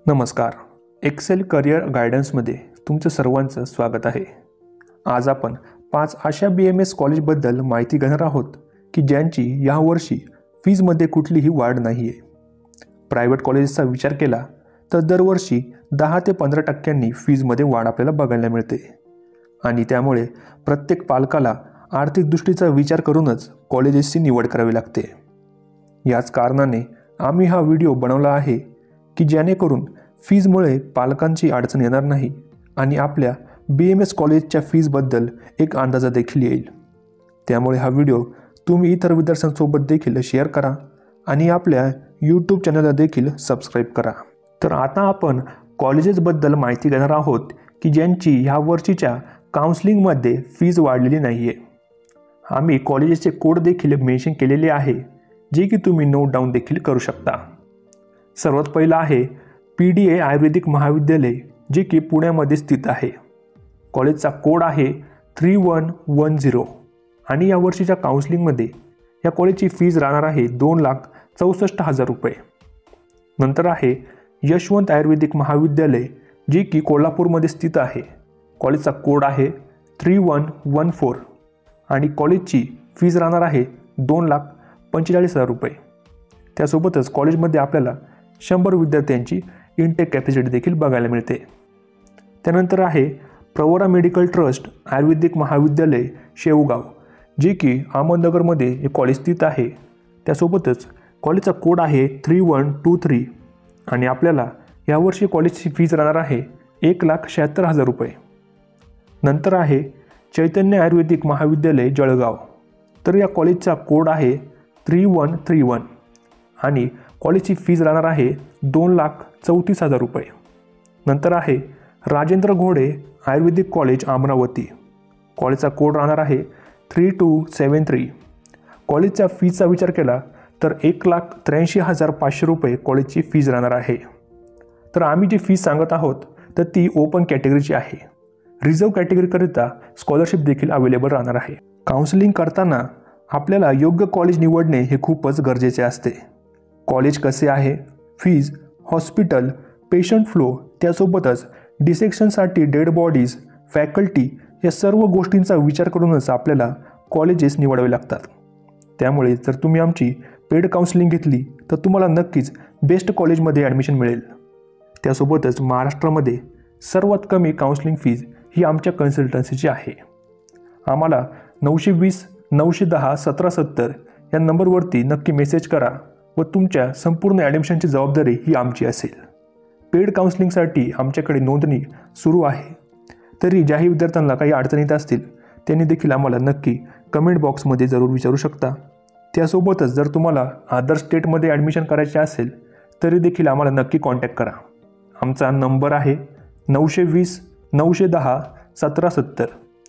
नमस्कार. Excel career गायडन्समध्ये तुमचं सर्वांचं स्वागत आहे. आज आपण 5 अशा BMS कॉलेजबद्दल माहिती घेणार आहोत की ज्यांची यावर्षी फीजमध्ये कुठलीही वाढ नाही आहे. प्रायव्हेट कॉलेजेसचा विचार केला तर दरवर्षी 10 ते 15% फीजमध्ये वाढ आपल्याला बघायला मिळते आणि त्यामुळे प्रत्येक पालकाला आर्थिक दृष्टीचा विचार करूनच कॉलेजेसची निवड करावी लागते. याच कारणाने आम्ही हा व्हिडिओ बनवला आहे की जेणेकरून फीजमुळे पालकांची अडचण येणार नाही आणि आपल्या BMS कॉलेजच्या फीजबद्दल एक अंदाजा देखील येईल. त्यामुळे हा व्हिडिओ तुम्ही इतर विद्यार्थ्यांसोबत देखील शेअर करा आणि आपल्या YouTube चॅनलला देखील सबस्क्राईब करा. तर आता आपण कॉलेजेसबद्दल माहिती घेणार आहोत की ज्यांची ह्या वर्षीच्या काउन्सिलिंगमध्ये फीज वाढलेली नाही आहे. आम्ही कॉलेजेसचे कोड देखील मेन्शन केलेले आहे जे की तुम्ही नोट डाऊन देखील करू शकता. सर्वात पहिलं आहे PDA आयुर्वेदिक महाविद्यालय जे की पुण्यामध्ये स्थित आहे. कॉलेजचा कोड आहे 3110 आणि या वर्षीच्या काउन्सिलिंगमध्ये या कॉलेजची फीज राहणार आहे 2,64,000 रुपये. नंतर आहे यशवंत आयुर्वेदिक महाविद्यालय जे की कोल्हापूरमध्ये स्थित आहे. कॉलेजचा कोड आहे 3114 आणि कॉलेजची फीज राहणार आहे 2,45,000 रुपये. त्यासोबतच कॉलेजमध्ये आपल्याला 100 विद्यार्थ्यांची इनटेक कॅपॅसिटी देखील बघायला मिळते. त्यानंतर आहे प्रवरा मेडिकल ट्रस्ट आयुर्वेदिक महाविद्यालय शेवगाव जे की अहमदनगरमध्ये हे कॉलेज स्थित आहे. त्यासोबतच कॉलेजचा कोड आहे 3123 आणि आपल्याला यावर्षी कॉलेजची फीज राहणार आहे 1,76,000 रुपये. नंतर आहे चैतन्य आयुर्वेदिक महाविद्यालय जळगाव. तर या कॉलेजचा कोड आहे 3131 आणि कॉलेजची फीज राहणार आहे 2,34,000 रुपये. नंतर आहे राजेंद्र घोडे आयुर्वेदिक कॉलेज अमरावती. कॉलेजचा कोड राहणार आहे 3273. कॉलेजच्या फीजचा विचार केला तर 1,83,500 रुपये कॉलेजची फीज राहणार आहे. तर आम्ही जी फीज सांगत आहोत तर ती ओपन कॅटेगरीची आहे. रिझर्व कॅटेगरीकरिता स्कॉलरशिप देखील अवेलेबल राहणार आहे. काउन्सिलिंग करताना आपल्याला योग्य कॉलेज निवडणे हे खूपच गरजेचे असते. कॉलेज कसे आहे, फीज, हॉस्पिटल, पेशंट फ्लो, त्यासोबतच डिसेक्शनसाठी डेड बॉडीज, फॅकल्टी या सर्व गोष्टींचा विचार करूनच आपल्याला कॉलेजेस निवडावे लागतात. त्यामुळे जर तुम्ही आमची पेड काउन्सिलिंग घेतली तर तुम्हाला नक्कीच बेस्ट कॉलेजमध्ये ॲडमिशन मिळेल. त्यासोबतच महाराष्ट्रामध्ये सर्वात कमी काउन्सिलिंग फीज ही आमच्या कन्सल्टन्सीची आहे. आम्हाला 920 910 1770 या नंबरवरती नक्की मेसेज करा व तुमच्या संपूर्ण ॲडमिशनची जबाबदारी ही आमची असेल. पेड काउन्सिलिंगसाठी आमच्याकडे नोंदणी सुरू आहे. तरी ज्याही विद्यार्थ्यांना काही अडचणी येत असतील त्यांनी देखील आम्हाला नक्की कमेंट बॉक्समध्ये जरूर विचारू शकता. त्यासोबतच जर तुम्हाला अदर स्टेटमध्ये ॲडमिशन करायचे असेल तरी देखील आम्हाला नक्की कॉन्टॅक्ट करा. आमचा नंबर आहे 920 910 1770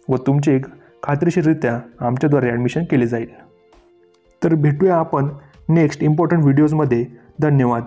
व तुमचे खात्रीशीररित्या आमच्याद्वारे ॲडमिशन केले जाईल. तर भेटूया आपण नेक्स्ट इम्पॉर्टंट व्हिडिओजमध्ये. धन्यवाद.